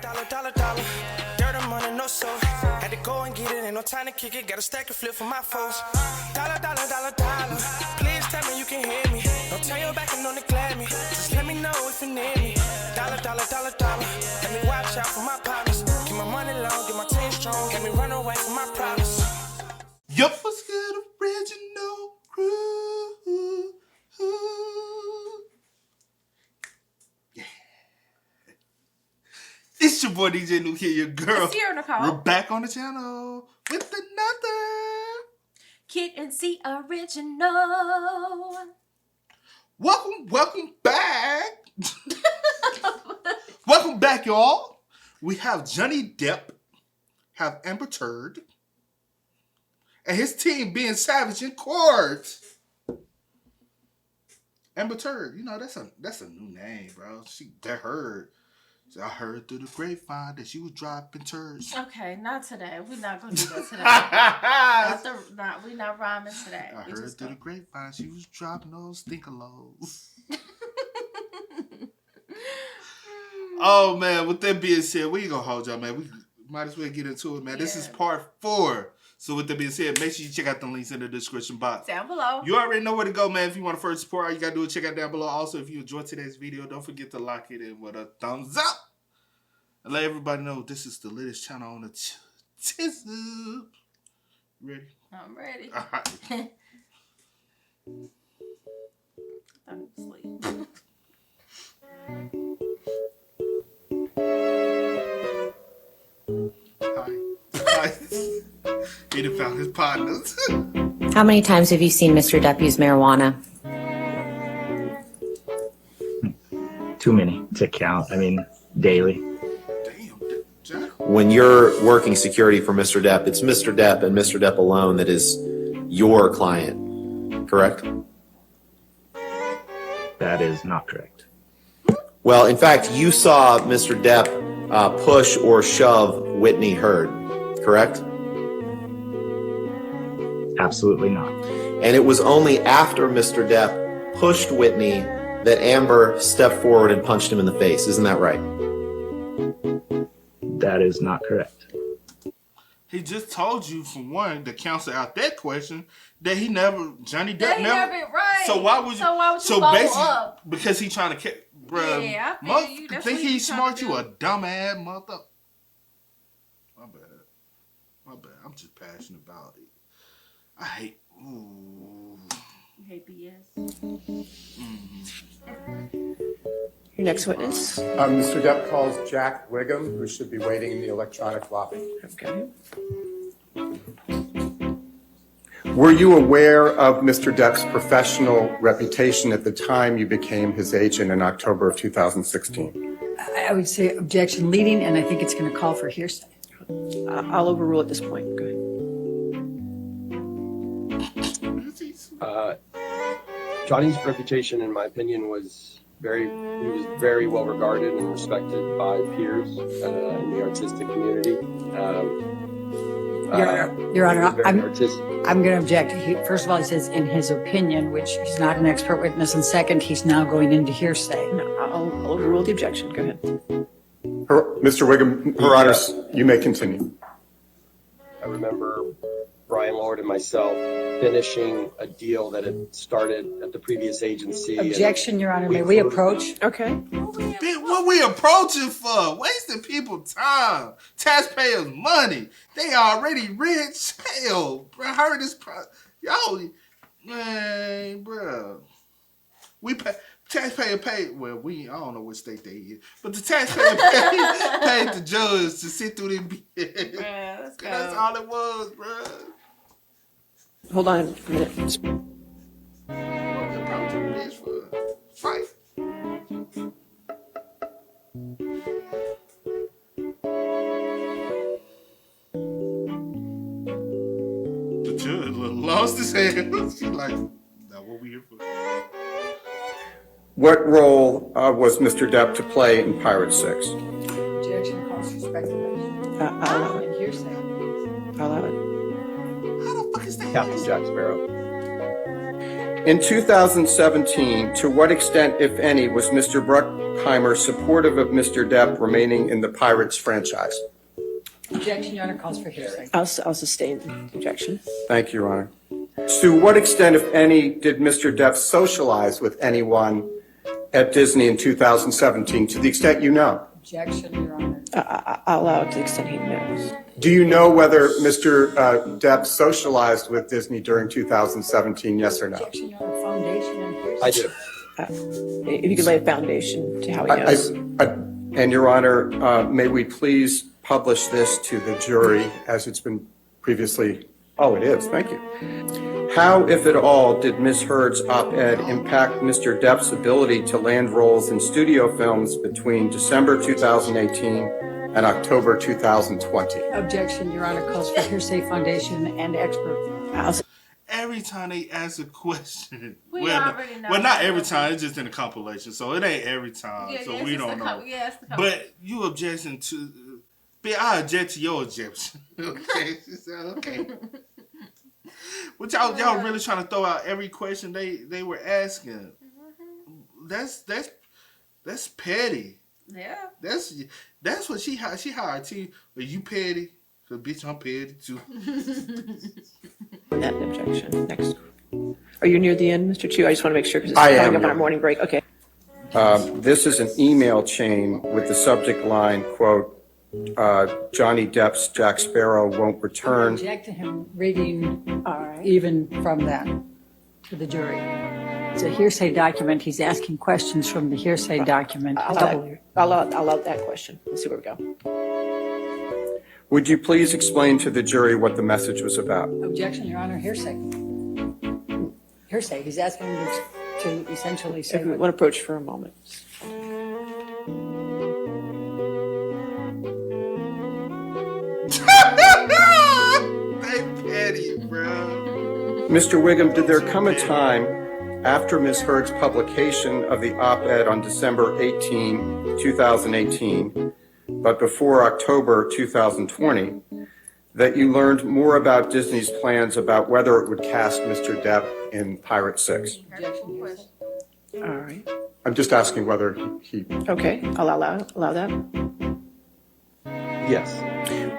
dollar. Dirt and money, no soul. Had to go and get it, ain't no time to kick it. Got a stack of flip for my foes. Dollar. Please tell me you can hear me. Don't turn your back and don't neglect me. Just let me know if you need me. Dollar. Let me watch out for my partners. Keep my money long, get my team strong. Let me run away from my problems. Yup, what's good, original crew? Yeah. It's your boy DJ Luke here, your girl. It's here, Nicole. We're back on the channel with another Kid and C original. Welcome back. Welcome back, y'all. We have Johnny Depp, have Amber Heard, and his team being savage in court. Amber Heard, you know, that's a new name, bro. I heard through the grapevine that she was dropping turds. Okay, not today. We're not gonna do that today. We're not rhyming today. I heard through the grapevine she was dropping those stinkerlows. Oh man, with that being said, we ain't gonna hold y'all, man. We might as well get into it, man. This is part 4. So with that being said, make sure you check out the links in the description box. Down below. You already know where to go, man. If you want to first support, all you gotta do is check out down below. Also, if you enjoyed today's video, don't forget to lock it in with a thumbs up. And let everybody know this is the latest channel on the Tizzle. Ready? I'm ready. All right. I'm asleep. Hi. He done found his partners. How many times have you seen Mr. Depp use marijuana? Too many to count. I mean, daily. Damn, Jack. When you're working security for Mr. Depp, it's Mr. Depp and Mr. Depp alone that is your client, correct? That is not correct. Well, in fact, you saw Mr. Depp push or shove Whitney Heard, correct? Absolutely not. And it was only after Mr. Depp pushed Whitney that Amber stepped forward and punched him in the face. Isn't that right? That is not correct. He just told you, for one, to cancel out that question, that Johnny Depp Right. So why would you follow up? Because he trying to bruh. Yeah, I feel you. That's think what he's smart? trying You to a dumbass mother. My bad. I'm just passionate about it. I hate. Ooh. You hate BS. Your next witness. Mr. Depp calls Jack Wiggum, who should be waiting in the electronic lobby. Okay. Were you aware of Mr. Depp's professional reputation at the time you became his agent in October of 2016? I would say objection leading, and I think it's going to call for hearsay. I'll overrule at this point. Go ahead. Johnny's reputation, in my opinion, was very well regarded and respected by peers in the artistic community. Your Honor, I'm artistic. going to object. First of all, he says in his opinion, which he's not an expert witness, and second, he's now going into hearsay. No, I'll overrule the objection. Go ahead. Mr. Wiggum, Her Honor, you may continue. I remember Brian Lord and myself finishing a deal that had started at the previous agency. Objection, Your Honor. May we approach? Okay. What we approaching for? Wasting people's time, taxpayers' money. They already rich. Hell, bro. I heard this. Yo, man, bro. We pay. Taxpayer paid. Well, I don't know what state they in, but the taxpayer paid the judge to sit through them. Yeah, That's all it was, bro. Hold on a minute. Fight. The judge lost his hand. She's like, "Not what we here for." What role was Mr. Depp to play in Pirate 6? Objection calls for speculation. I'll allow it. Hearsay. I'll allow it. How the fuck is that? Captain Jack Sparrow. In 2017, to what extent, if any, was Mr. Bruckheimer supportive of Mr. Depp remaining in the Pirates franchise? Objection, Your Honor, calls for hearsay. I'll sustain the objection. Thank you, Your Honor. To what extent, if any, did Mr. Depp socialize with anyone at Disney in 2017, to the extent you know? Objection, Your Honor. I'll allow it to the extent he knows. Do you know whether Mr. Depp socialized with Disney during 2017, yes or no? Objection, Your Honor. Foundation and hearsay. I do. If you could lay a foundation to how he knows. And Your Honor, may we please publish this to the jury as it's been previously? Oh, it is. Thank you. How, if at all, did Ms. Heard's op-ed impact Mr. Depp's ability to land roles in studio films between December 2018 and October 2020? Objection, Your Honor, calls for hearsay, foundation, and expert. Every time they ask a question, We already know. well, not every time. It's just in the compilation, so it ain't every time. So we don't know. Yes, but you objection to, I object to your objection. Okay, okay. But y'all really trying to throw out every question they were asking. That's petty. Yeah. That's what she hired to. But you petty. So bitch, I'm petty too. That objection. Next. Are you near the end, Mr. Chu? I just want to make sure because it's I am, coming up on yeah. our morning break. Okay. This is an email chain with the subject line, quote, Johnny Depp's Jack Sparrow won't return. Object to him reading even from that to the jury. It's a hearsay document. He's asking questions from the hearsay document. I'll allow that question. Let's see where we go. Would you please explain to the jury what the message was about? Objection, Your Honor, hearsay. Hearsay. He's asking them to essentially say Everyone approach for a moment. They petty, bro. Mr. Wiggum, did there come a time after Ms. Heard's publication of the op-ed on December 18, 2018, but before October 2020, that you learned more about Disney's plans about whether it would cast Mr. Depp in Pirate 6? All right. I'm just asking whether he... Okay. I'll allow that. Yes.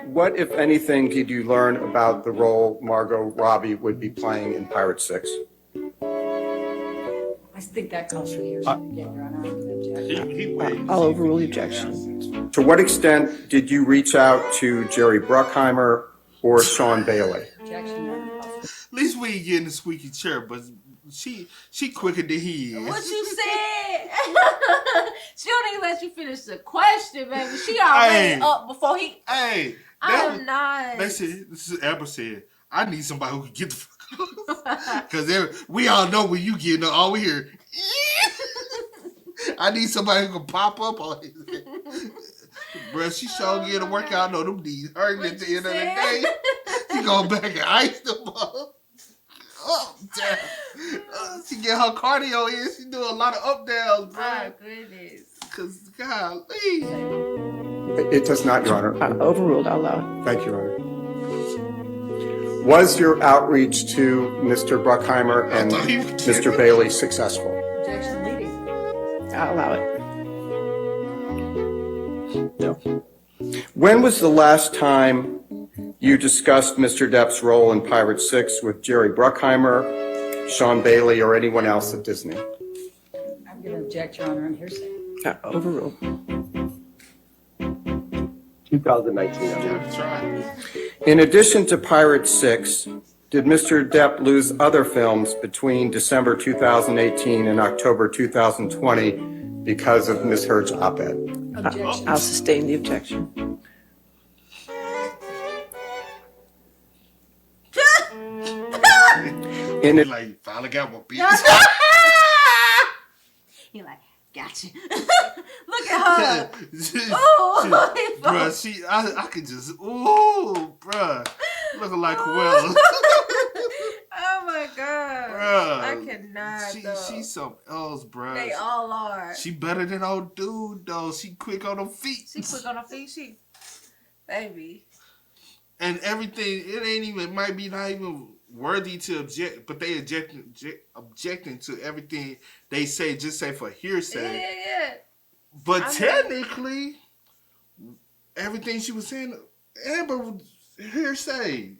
What, if anything, did you learn about the role Margot Robbie would be playing in Pirate 6? I think that calls for hearsay again, Your Honor. I'm going to object. I'll overrule the objection. To what extent did you reach out to Jerry Bruckheimer or Sean Bailey? Objection, Your Honor. At least we ain't getting the squeaky chair, but she quicker than he is. What you said? She don't even let you finish the question, baby. She already up before he. Hey, I'm not. This is Amber said. I need somebody who can get the fuck off. Because we all know when you get all we hear. I need somebody who can pop up on it. Bruh, she sure get a workout. I know them knees hurting at the end of the day. She go back and ice them up. Oh, damn. She get her cardio in. She do a lot of up downs, bro. My goodness. Because, golly. It does not, Your Honor. Overruled. I'll allow it. Thank you, Your Honor. Was your outreach to Mr. Bruckheimer and Mr. Bailey successful? Objection leading. I'll allow it. No. When was the last time you discussed Mr. Depp's role in Pirate 6 with Jerry Bruckheimer, Sean Bailey, or anyone else at Disney? I'm going to object, Your Honor, on hearsay. Overruled. 2019. In addition to Pirate 6, did Mr. Depp lose other films between December 2018 and October 2020 because of Ms. Heard's op-ed? Objection. I'll sustain the objection. In it, Like, finally got my beat. He like, gotcha. Look at her. Ooh, Bruh, I could just, ooh, bruh. Looking like Cruella. oh my god. Bruh. I cannot. She's something else, bruh. They all are. She better than old dude, though. She quick on her feet. She quick on her feet. She, baby. And everything, it ain't even, might be not even worthy to object, but they objecting to everything they say, just say for hearsay. Yeah. But technically, everything she was saying, Amber was hearsay.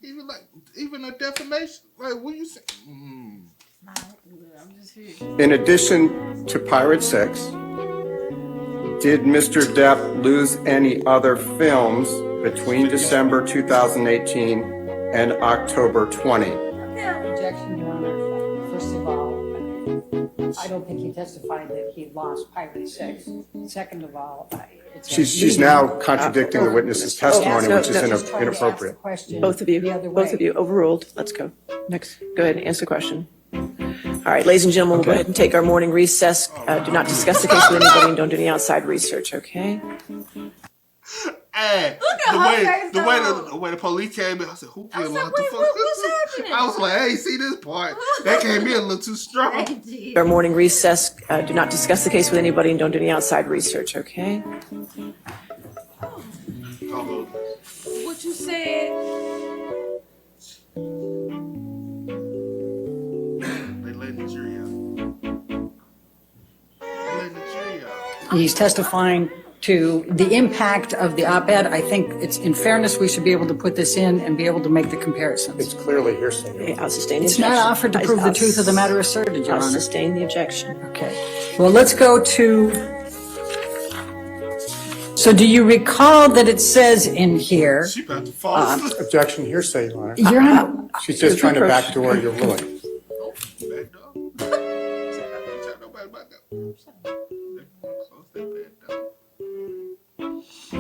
Even a defamation. Like, what you saying? I'm just here. In addition to Pirate 6, did Mr. Depp lose any other films between December 2018 and October 20? Objection, Your Honor. First of all, I don't think he testified that he lost Pirate 6. Second of all, She's now contradicting the witness's testimony, which is inappropriate. Both of you, overruled. Let's go. Next. Go ahead and answer the question. All right, ladies and gentlemen, we'll go ahead and take our morning recess. Do not discuss the case with anybody and don't do any outside research, okay? Hey, the way the police came in, I said, "Who killed what the fuck?" What's happening? I was like, "Hey, see this part? That came in a little too strong." Our morning recess. Do not discuss the case with anybody and don't do any outside research, okay? What you said? They letting the jury out. They letting the jury out. He's testifying to the impact of the op-ed. I think it's, in fairness, we should be able to put this in and be able to make the comparisons. It's clearly hearsay. Okay, I'll sustain the It's objection. not offered to prove the truth of the matter asserted, Your I'll Honor. sustain the objection. Okay. Well, let's go to... So do you recall that it says in here... She about to fall asleep. Objection, hearsay, Your Honor. Your Honor, She's just trying to backdoor your ruling. Back door. Tell nobody about that. Close that bed door.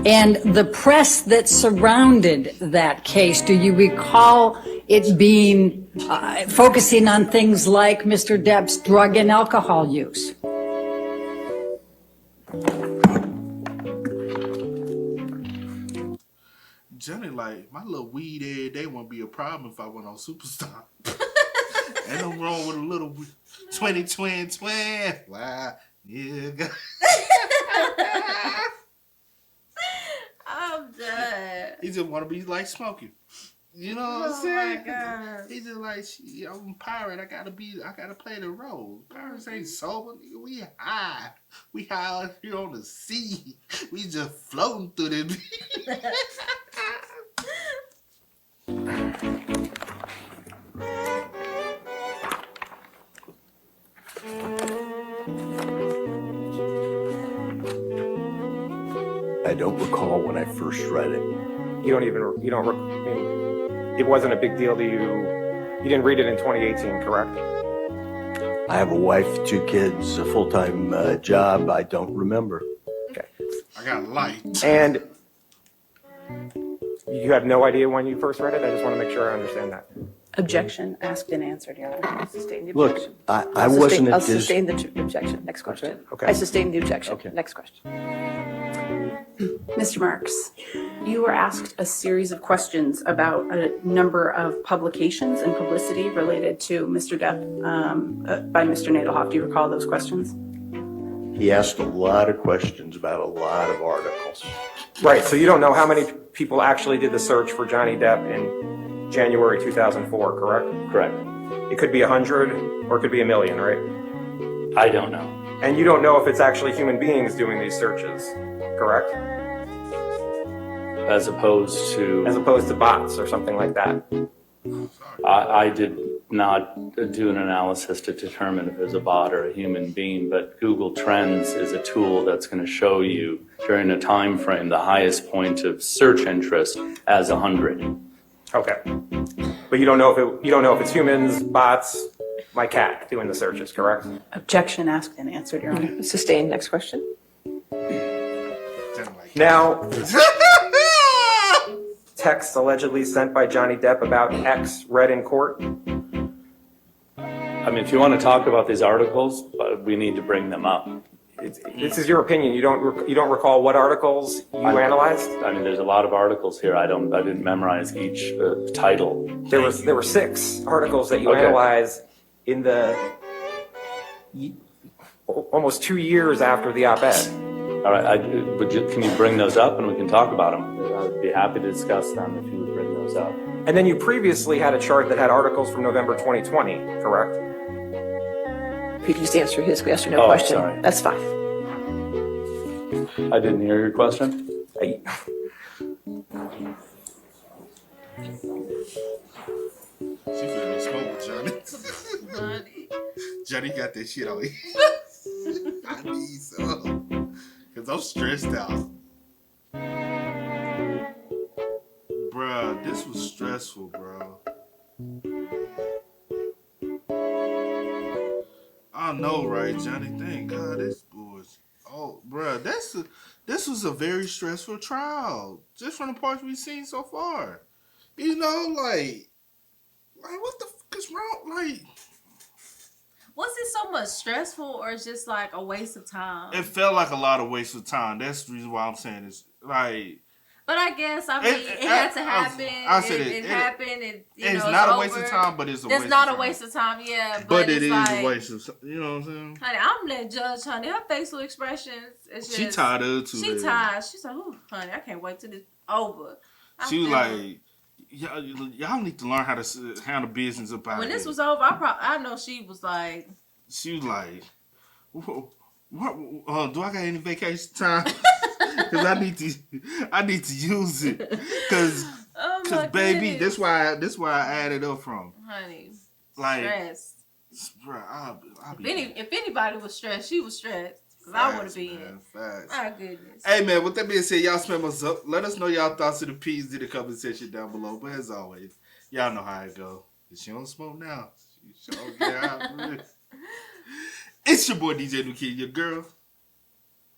and the press that surrounded that case, do you recall it being focusing on things like Mr. Depp's drug and alcohol use? Johnny, like, my little weed every day won't be a problem if I went on Superstar. Ain't no wrong with a little 20 twin. Wow, yeah. I'm done. He just want to be like smoking. You know what I'm saying? God. He just like, I'm a pirate. I gotta play the role. Pirates ain't sober. We high. We high out here on the sea. We just floating through this. I don't recall when I first read it. It wasn't a big deal to you. You didn't read it in 2018, correct? I have a wife, 2 kids, a full-time job. I don't remember. Okay. I got light. And you have no idea when you first read it? I just want to make sure I understand that. Objection asked and answered, Your Honor. I sustain the Look, objection. I wasn't at I'll this... sustain the objection. Next question. Okay. I sustain the objection. Okay. Next question. Mr. Marks, you were asked a series of questions about a number of publications and publicity related to Mr. Depp by Mr. Nadelhoff. Do you recall those questions? He asked a lot of questions about a lot of articles. Right, so you don't know how many people actually did the search for Johnny Depp in January 2004, correct? Correct. It could be 100 or it could be 1 million, right? I don't know. And you don't know if it's actually human beings doing these searches, correct? As opposed to bots or something like that. I did not do an analysis to determine if it's a bot or a human being, but Google Trends is a tool that's going to show you during a time frame the highest point of search interest as 100. Okay, but you don't know if it's humans, bots, my cat doing the searches, correct? Objection asked and answered, Your Honor. Sustained. Next question. Now, text allegedly sent by Johnny Depp about X read in court. I mean, if you want to talk about these articles, we need to bring them up. This is your opinion. You don't recall what articles you analyzed? I mean, there's a lot of articles here. I didn't memorize each title. There were 6 articles that you analyzed in the almost 2 years after the op-ed. All right, can you bring those up and we can talk about them? I'd be happy to discuss them if you would bring those up. And then you previously had a chart that had articles from November 2020, correct? If you can just answer his yes or no question, sorry. that's fine. I didn't hear your question. She feeling smoke, Johnny. Johnny got that shit on. I need some. Because I'm stressed out. Bruh, this was stressful, bro. I know, right, Johnny? Thank God this was. Oh, bruh, this was a very stressful trial. Just from the parts we've seen so far. You know, like what the fuck is wrong? Like, was it so much stressful or just like a waste of time? it felt like a lot of waste of time. That's the reason why I'm saying it's like. But I guess it had to happen. I said it happened. It's not a waste of time, but it's a waste of time. It's not a waste of time, yeah. But it is a waste of time. You know what I'm saying? Honey, I'm that judge, honey. Her facial expressions. It's just, she tired of it too. She tired. She's like, "Ooh, honey, I can't wait till this over." She was like, y'all need to learn how to handle business about it. When this was over, I know she was like. She was like, what do I got any vacation time? Because I need to use it. Because baby, that's why I added up from. Honey, like stress. Bro, if anybody was stressed, she was stressed. Because I would have been. Facts. My goodness. Hey, man, with that being said, y'all spam us up. Let us know y'all thoughts of the P's in the comment section down below. But as always, y'all know how it go. If she don't smoke now, she sure get out. It's your boy DJ New Kid, your girl.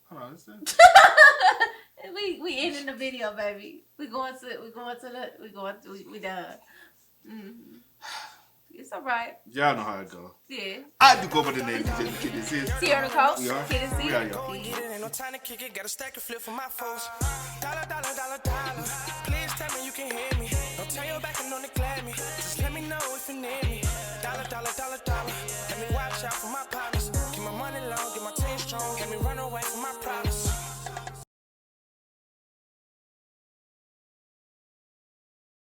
Hold on, we ending the video, baby. We done. Mm-hmm. It's all right. Y'all know how it go. Yeah. I do go by the name DJ New Kid. This is Sierra Coast. We are. Kid and C. We are, y'all. Ain't no time to kick it. Got a stack of flip for my folks. Dollar. Please tell me you can hear me. Don't turn your back and don't neglect me. Just let me know if you need me. Dollar.